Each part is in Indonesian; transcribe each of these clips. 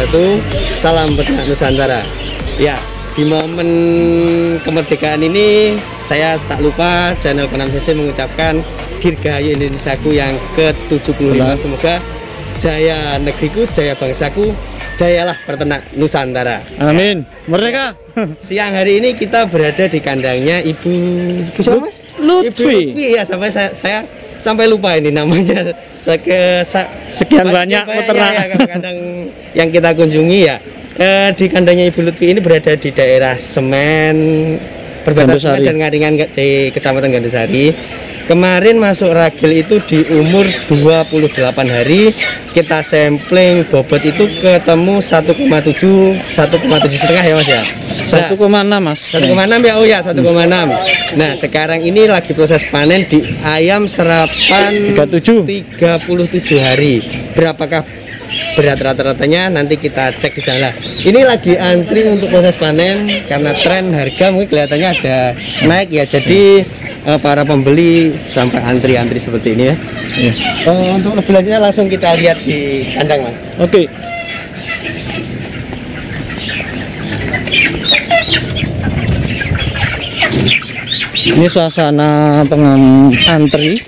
wabarakatuh. Salam peternak Nusantara. Ya, di momen kemerdekaan ini saya tak lupa channel Konam CC mengucapkan Dirgahayu Indonesiaku yang ke-75. Semoga jaya negeriku, jaya bangsaku, jayalah peternak Nusantara. Amin. Merdeka. Siang hari ini kita berada di kandangnya Ibu Lutfi. Ya, sampai saya sampai lupa ini namanya. Sekian banyak peternak kandang yang kita kunjungi ya. Di kandangnya Ibu Lutfi ini berada di daerah Semen, perbatasan dan Ngaringan di Kecamatan Gandusari. Kemarin masuk ragil itu di umur 28 hari. Kita sampling bobot itu ketemu 1,7 setengah ya Mas ya. 1,6 Mas. 1,6 ya, oh ya 1,6. Nah sekarang ini lagi proses panen di ayam serapan 37 hari. Berapakah berat rata-ratanya nanti kita cek di sana. Ini lagi antri untuk proses panen karena tren harga mungkin kelihatannya ada naik ya. Jadi para pembeli sampai antri-antri seperti ini ya. Untuk lebih lanjutnya langsung kita lihat di kandang Mas. Oke. Ini suasana antri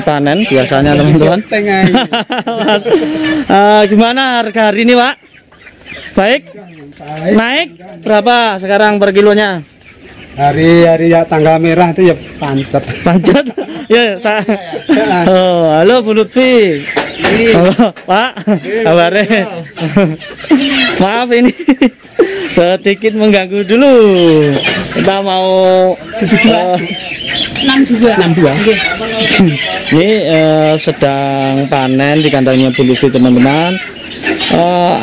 panen biasanya teman-teman. Gimana harga hari ini Pak? Baik? Naik berapa sekarang per kilonya? Hari ya tanggal merah itu ya pancet. Pancet? Ya saya. Oh, halo Bu Lutfi. Halo Pak, kabarnya? Maaf ini sedikit mengganggu dulu. Kita mau 62. Ini sedang panen di kandangnya Bu Lutfi teman-teman.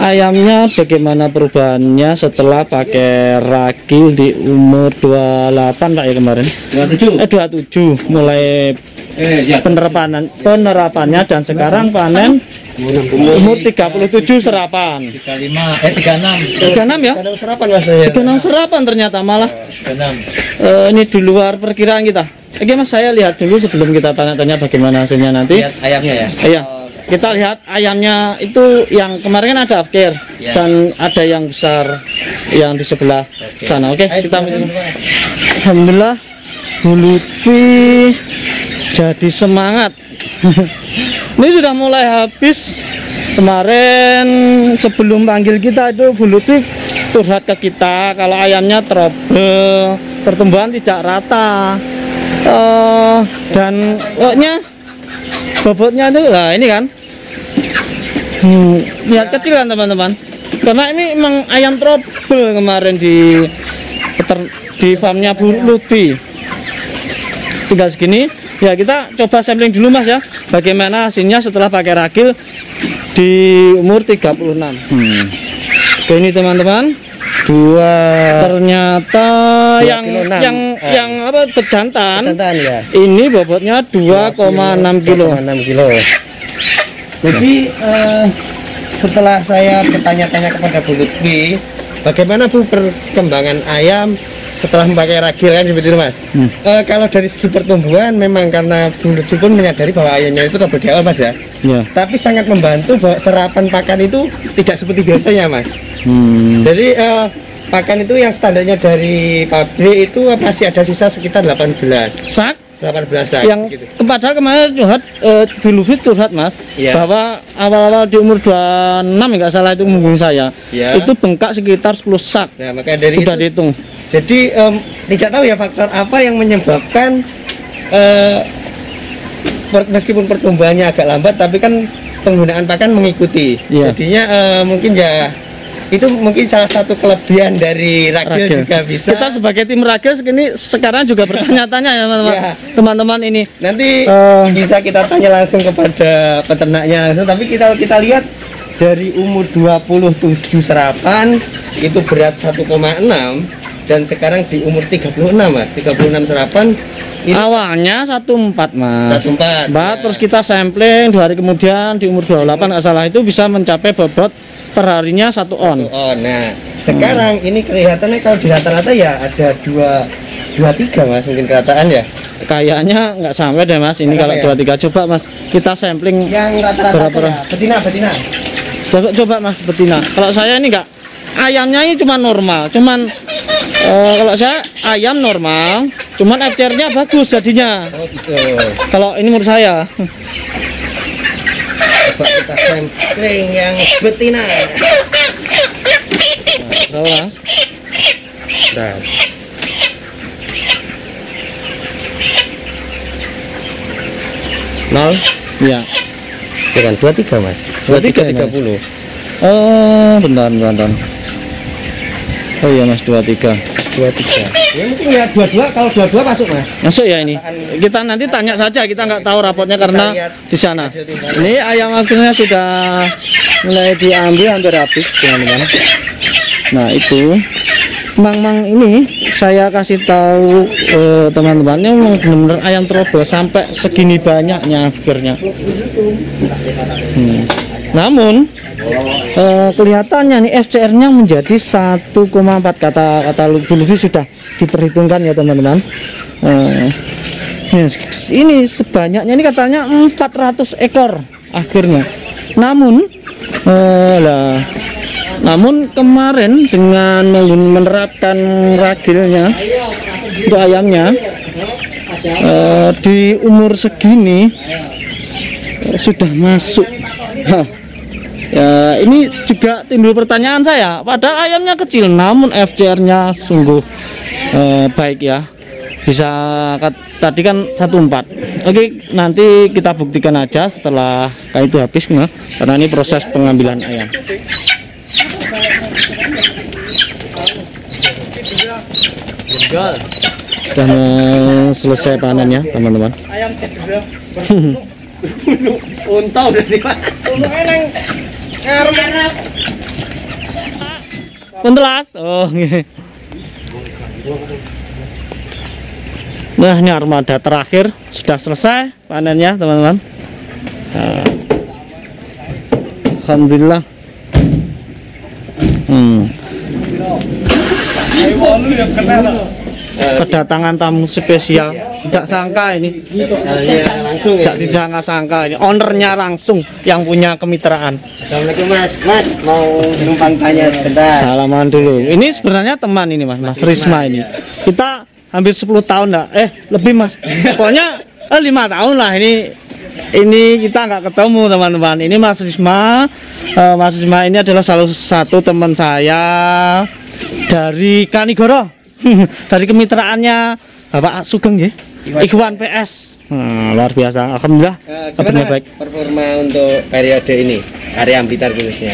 Ayamnya bagaimana perubahannya setelah pakai ragil di umur 28 Pak ya kemarin? 27 mulai penerapannya dan sekarang panen umur 37 serapan. 36 ya? 36 serapan Mas ya. 36 serapan ternyata malah. Ini di luar perkiraan kita. Oke Mas, saya lihat dulu sebelum kita tanya-tanya bagaimana hasilnya nanti. Lihat ayamnya ya. Iya. Kita lihat ayamnya itu yang kemarin kan ada afkir ya, dan ada yang besar yang di sebelah sana. Oke, kita alhamdulillah Bu Lutfi jadi semangat. Ini sudah mulai habis. Kemarin sebelum panggil kita itu Bu Lutfi curhat ke kita kalau ayamnya trouble, pertumbuhan tidak rata, dan bobotnya itu lah ini kan lihat kecil kan teman-teman, karena ini memang ayam trouble kemarin di farmnya Bu Lutfi. Tinggal segini ya, kita coba sampling dulu Mas ya, bagaimana hasilnya setelah pakai ragil di umur 36. Oke, ini teman-teman ternyata yang apa bejantan ya. Ini bobotnya 2,6 kilo. Jadi setelah saya bertanya-tanya kepada Bu Lutfi, bagaimana Bu perkembangan ayam setelah memakai ragil kan seperti itu Mas. Kalau dari segi pertumbuhan memang karena Bu Lutfi pun menyadari bahwa ayamnya itu trouble di awal Mas ya. Tapi sangat membantu bahwa serapan pakan itu tidak seperti biasanya Mas. Jadi pakan itu yang standarnya dari pabrik itu masih ada sisa sekitar 18 sak. Yang gitu. Padahal kemarin curhat Bu Lutfi curhat Mas, bahwa awal-awal di umur 26 nggak salah itu menghubungi saya, itu bengkak sekitar 10 sak. Nah, maka dari sudah itu dihitung. Jadi tidak tahu ya faktor apa yang menyebabkan meskipun pertumbuhannya agak lambat tapi kan penggunaan pakan mengikuti. Jadinya mungkin ya itu mungkin salah satu kelebihan dari ragil juga bisa. Kita sebagai tim ragil ini sekarang juga bertanya-tanya ya teman-teman ini. Nanti bisa kita tanya langsung kepada peternaknya langsung. Tapi kita lihat dari umur 27 serapan itu berat 1,6 dan sekarang di umur 36 Mas, 36 serapan. Ini awalnya 14 Mas. 14. Ya. Terus kita sampling 2 hari kemudian di umur 28 nggak salah itu bisa mencapai bobot perharinya 1 on. Nah, sekarang ini kelihatannya kalau di rata-rata ya ada 23 Mas, mungkin kerataan ya. Kayaknya nggak sampai deh Mas. Ini kalau 23 coba Mas kita sampling yang rata-rata ya. Betina. Coba Mas betina. Kalau saya ini enggak, ayamnya ini cuma normal, cuman kalau saya ayam normal, cuman FCR-nya bagus jadinya. Oh gitu. Kalau ini menurut saya. Coba kita sampling yang betina. Nah, Mas. Nah. Nol, Iya. bukan 23 Mas. 23 23 30. Oh, bentar. Oh iya Mas, 23. 23. Ya mungkin ya 22, kalau 22 masuk Mas. Masuk ya ini. Kita nanti tanya saja, kita nggak tahu rapotnya karena di sana. Ini ayam akhirnya sudah mulai diambil hampir habis, teman-teman. Nah itu, mang ini saya kasih tahu teman-teman, ini memang benar-benar ayam terobos sampai segini banyaknya akhirnya. Namun kelihatannya nih FCR-nya menjadi 1,4 kata Lutfi sudah diperhitungkan ya teman-teman. Ini sebanyaknya ini katanya 400 ekor akhirnya. Namun kemarin dengan menerapkan ragilnya untuk ayamnya di umur segini sudah masuk. Ya, ini juga timbul pertanyaan saya. Padahal ayamnya kecil, namun FCR-nya sungguh baik ya. Bisa tadi kan 1,4. Oke, nanti kita buktikan aja setelah itu habis, karena ini proses pengambilan ayam. Sudah mau selesai panen ya teman-teman. Ayam cedera. Unta udah di mana? Enang ngarep. Puntelas. Oh, nggih. Nah, ini armada terakhir sudah selesai panennya, teman-teman. Nah, alhamdulillah. Kedatangan tamu spesial, tidak sangka ini, Langsung ya. tidak disangka-sangka ini ownernya langsung yang punya kemitraan. Assalamualaikum Mas. Mas mau numpang tanya sebentar. Salaman dulu. Ini sebenarnya teman ini Mas Risma ini. Kita hampir 10 tahun enggak? Lebih Mas. Pokoknya 5 tahun lah ini kita nggak ketemu teman-teman. Ini Mas Risma. Mas Risma ini adalah salah satu teman saya dari Kanigoro. Dari kemitraannya Bapak Sugeng ya. Ikhwan PS. Luar biasa. Alhamdulillah kabarnya baik. Performa untuk periode ini area Blitar khususnya.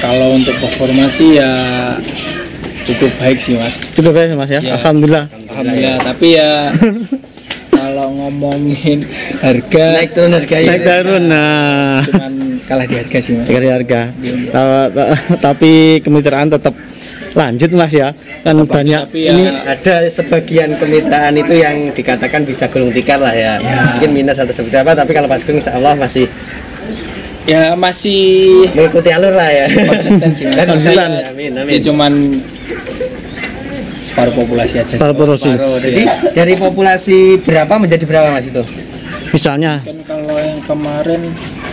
Kalau untuk performa sih ya cukup baik sih Mas. Cukup baik Mas ya. Ya. Alhamdulillah. Alhamdulillah. Tapi ya kalau ngomongin harga Naik turun harganya. Naik turun. Nah, cuman kalah di harga sih Mas. dari harga. Tapi kemitraan tetap lanjut Mas ya. Kan banyak tapi ya, ini Ada sebagian kemitraan itu yang dikatakan bisa gulung tikar lah ya. Mungkin minus atau seperti apa, tapi kalau Mas Gung insya Allah masih ya masih mengikuti alur lah ya. konsisten sih Mas. Konsisten. Tapi ya, Amin, ya amin. cuman separuh populasi aja sih. Separuh. Jadi dari populasi berapa menjadi berapa Mas itu? misalnya Kan kalau yang kemarin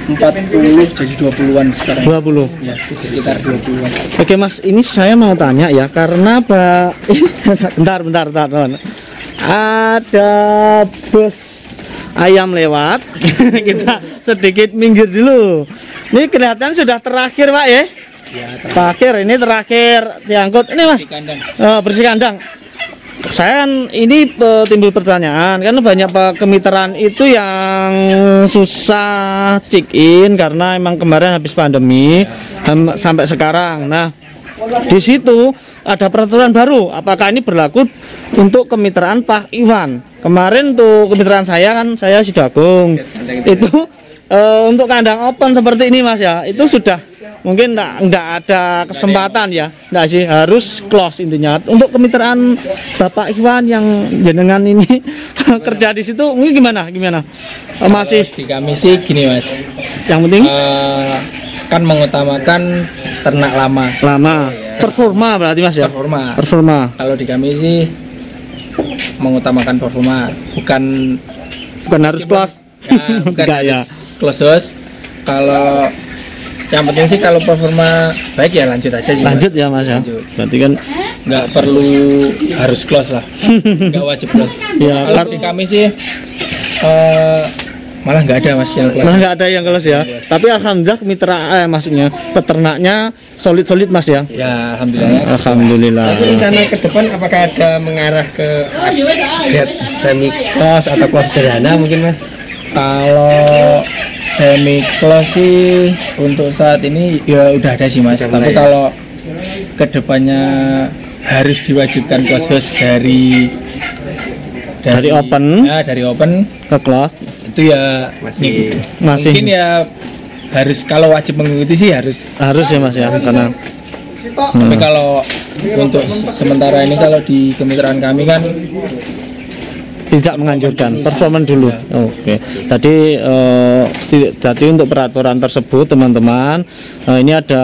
40 jadi 20-an sekarang. 20. Ya, sekitar 20-an. Oke Mas, ini saya mau tanya ya karena bentar teman. Ada bus ayam lewat. Kita sedikit minggir dulu. Ini kelihatan sudah terakhir Pak ya? Ya, Terakhir ini terakhir diangkut ini Mas. di kandang. Bersih kandang. Saya kan ini timbul pertanyaan kan banyak kemitraan itu yang susah check in karena emang kemarin habis pandemi sampai sekarang. Nah, di situ ada peraturan baru. Apakah ini berlaku untuk kemitraan Pak Iwan? Kemarin tuh kemitraan saya kan saya Sidagung. Itu untuk kandang open seperti ini Mas ya. Itu sudah mungkin enggak ada kesempatan ya. Enggak sih, harus close intinya. Untuk kemitraan Bapak Iwan yang jenengan ini kerja di situ mungkin gimana? Masih Di kami sih gini Mas. yang penting Kan mengutamakan ternak lama. performa berarti Mas ya. Performa. Kalau di kami sih mengutamakan performa, bukan Bukan harus close. bukan Enggak, ya. harus close house. Kalau yang penting sih kalau performa baik ya lanjut aja sih. Lanjut ya Mas ya. Lanjut. Berarti kan Nggak perlu harus close lah, nggak wajib close. Ya, Kalau di kami sih malah nggak ada Mas yang close. nah nggak ada yang kelas ya. Tapi alhamdulillah kemitraan maksudnya peternaknya solid Mas ya. Ya alhamdulillah. Alhamdulillah. Tapi rencana ke depan apakah ada mengarah ke grade semi close atau close sederhana mungkin Mas? Kalau semi close sih untuk saat ini ya udah ada sih Mas. Tapi kalau kedepannya harus diwajibkan close dari open ya, dari open ke close itu ya Masih mungkin ya harus kalau wajib mengikuti sih harus. ya Mas ya karena Tapi kalau untuk sementara ini kalau di kemitraan kami kan tidak menganjurkan performan dulu. Oke. Jadi untuk peraturan tersebut teman-teman ini ada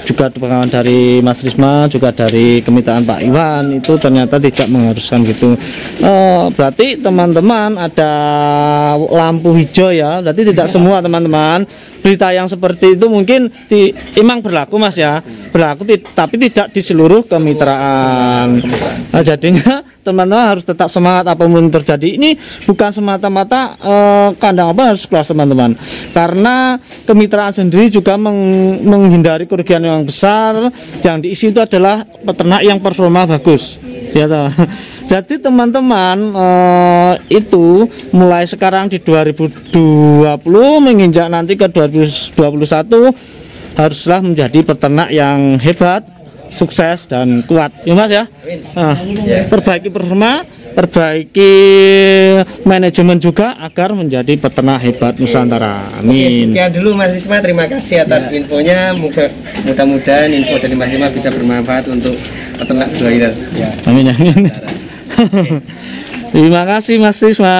juga dukungan dari Mas Risma juga dari kemitraan Pak Iwan itu ternyata tidak mengharuskan gitu. Berarti teman-teman ada lampu hijau ya. Berarti tidak semua teman-teman berita yang seperti itu mungkin emang berlaku Mas ya. Berlaku tapi tidak di seluruh kemitraan. Nah, jadinya teman-teman harus tetap semangat apapun terjadi. Ini bukan semata-mata kandang apa harus kelas teman-teman, karena kemitraan sendiri juga menghindari kerugian yang besar. Yang diisi itu adalah peternak yang performa bagus ya toh. Jadi teman-teman itu mulai sekarang di 2020 menginjak nanti ke 2021 haruslah menjadi peternak yang hebat, sukses dan kuat ya Mas ya. Perbaiki performa, perbaiki manajemen juga agar menjadi peternak hebat Nusantara. Amin. Oke, sekian dulu Mas Risma, terima kasih atas infonya. Mudah-mudahan info dari Mas Risma bisa bermanfaat untuk peternak broilers. Amin amin. Terima kasih Mas Risma.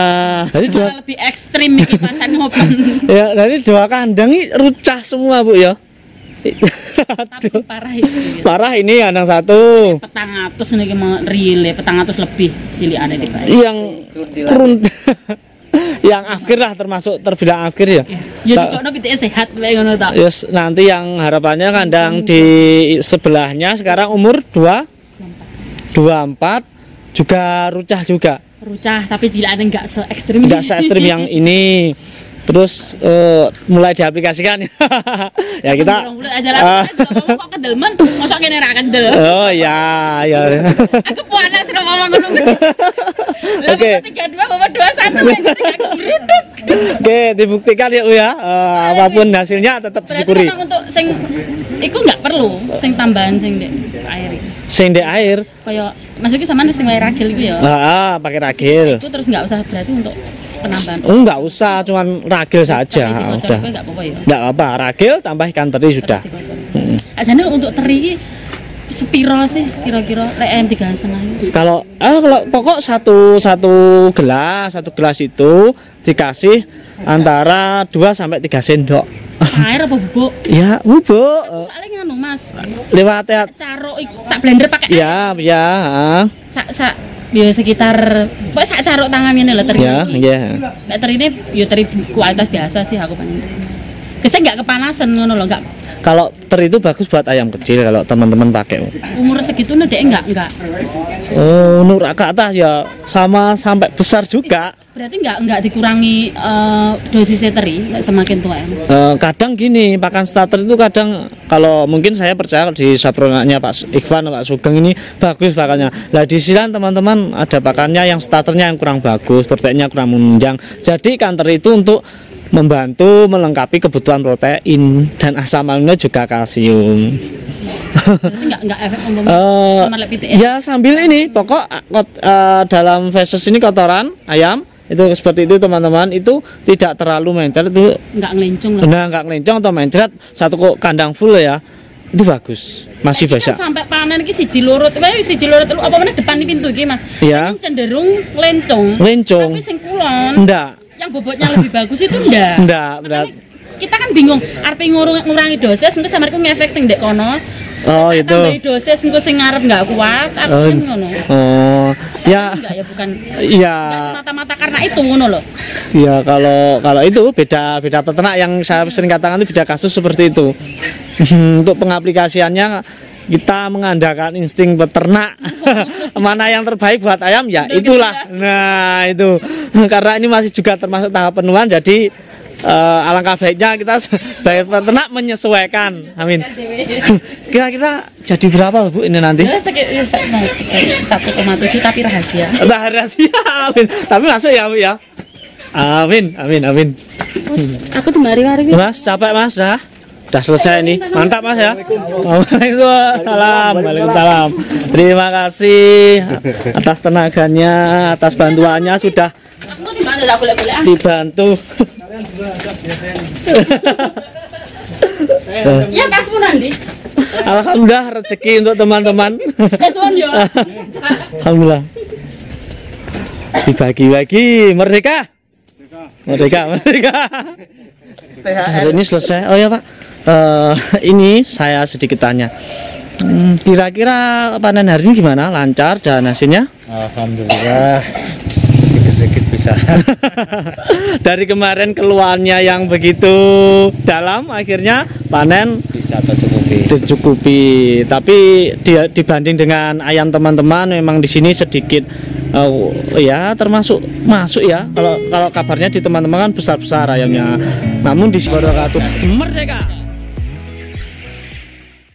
Jadi lebih ekstrim nih pasang open. Ya, dari 2 kandang ini rucah semua Bu ya. Tapi parah itu. Ya. Parah ini kandang 1. Petang atus nih rile, petang atus lebih cilik ada di bawah. Yang kurun yang akhir lah termasuk terbilang akhir ya. Ya cocokno pitike sehat wae ngono ta. Yes, nanti yang harapannya kandang di sebelahnya sekarang umur 24 juga rucah juga. Rucah tapi cilikane enggak se ekstrim. Enggak se ekstrim yang ini. Terus mulai diaplikasikan ya kita kok kedelmen mosok kene ra kendel. Oh ya ya. Aku panas ora ngomong ngono. Oke. 32,21 geruduk. Oke, dibuktikan ya ya. Apapun hasilnya tetap disyukuri. Berarti untuk sing iku enggak perlu sing tambahan sing ndek air iki. Sing ndek air Kaya maksudnya sampean sing wae ragil iku ya. Pakai ragil. Itu terus enggak usah berarti untuk penambahan. Enggak usah, cuman ragil saja. Udah. Enggak apa-apa ya. Enggak apa, ragil tambah ikan teri sudah. Ajane untuk teri iki sepiro sih kira-kira lek ayam 3,5. Kalau pokok satu gelas itu dikasih antara 2 sampai 3 sendok. Air apa bubuk? Ya, bubuk. Soalnya nganu Mas. Lewat Caruk iku tak blender pakai air. Ya. Sak ya sekitar pokoknya sak caruk tangan ngene lho teri. Ya. Nek teri ini ya teri kualitas biasa sih aku panen. Kesek enggak kepanasan ngono lho, enggak. Kalau teri itu bagus buat ayam kecil kalau teman-teman pakai. Umur segitu dek enggak. Oh, nurak ke atas ya sama sampai besar juga. Berarti enggak dikurangi dosisnya teri semakin tua ya. Kadang gini, pakan starter itu kadang kalau mungkin saya percaya di sapronanya Pak Ikhwan, Pak Sugeng ini bagus pakannya. Lah di sini teman-teman ada pakannya yang starternya yang kurang bagus, proteinnya kurang menunjang. Jadi ikan teri itu untuk membantu melengkapi kebutuhan protein dan asam amino juga kalsium. Berarti enggak efek sama lepite ya sambil ini pokok dalam feses ini kotoran ayam itu seperti itu teman-teman, itu tidak terlalu mencret itu enggak ngelencong lah. Nah, enggak ngelencong atau mencret satu kandang full ya. Itu bagus. Masih bisa. Kan sampai panen iki siji lurut lu apa meneh depan di pintu iki Mas. Iya. Ini cenderung lencong. Lencong. Tapi sing kulon. Enggak. Yang bobotnya lebih bagus itu enggak. Enggak, berat. Kita kan bingung arepe ngurangi dosis engko sampeku ngefek sing ndek kono Oh, itu. Tambahi dosis engko sing ngarep nggak kuat, aku kan ngono. Oh, ya. Enggak ya bukan. Iya. Enggak semata-mata karena itu ngono loh. Ya kalau itu beda peternak yang saya sering katakan itu beda kasus seperti itu. Untuk pengaplikasiannya kita mengandalkan insting peternak. Mana yang terbaik buat ayam ya itulah. Nah itu karena ini masih juga termasuk tahap penuaan, jadi alangkah baiknya kita sebagai peternak menyesuaikan. Amin. Kira-kira jadi berapa Bu ini nanti? 1,7 tapi rahasia. Rahasia. Amin. Tapi masuk ya Bu ya. Amin. Aku tuh mari-mari. Mas, capek Mas dah? Udah selesai nih. Mantap Mas ya. Waalaikumsalam. Terima kasih atas tenaganya, atas bantuannya sudah Aku di mana dah golek-golek. dibantu. Ya kasmu nanti. Alhamdulillah rezeki untuk teman-teman. Kasmu yo. Alhamdulillah. Dibagi-bagi merdeka. Merdeka. Hari ini selesai. Oh ya Pak. Ini saya sedikit tanya. Kira-kira panen hari ini gimana? Lancar dan hasilnya? Alhamdulillah sedikit bisa. Dari kemarin keluarnya yang begitu dalam, akhirnya panen Bisa tercukupi. tercukupi. Tapi dibanding dengan ayam teman-teman, memang di sini sedikit ya termasuk masuk ya. Kalau kabarnya di teman-teman kan besar-besar ayamnya. Namun di sini merdeka.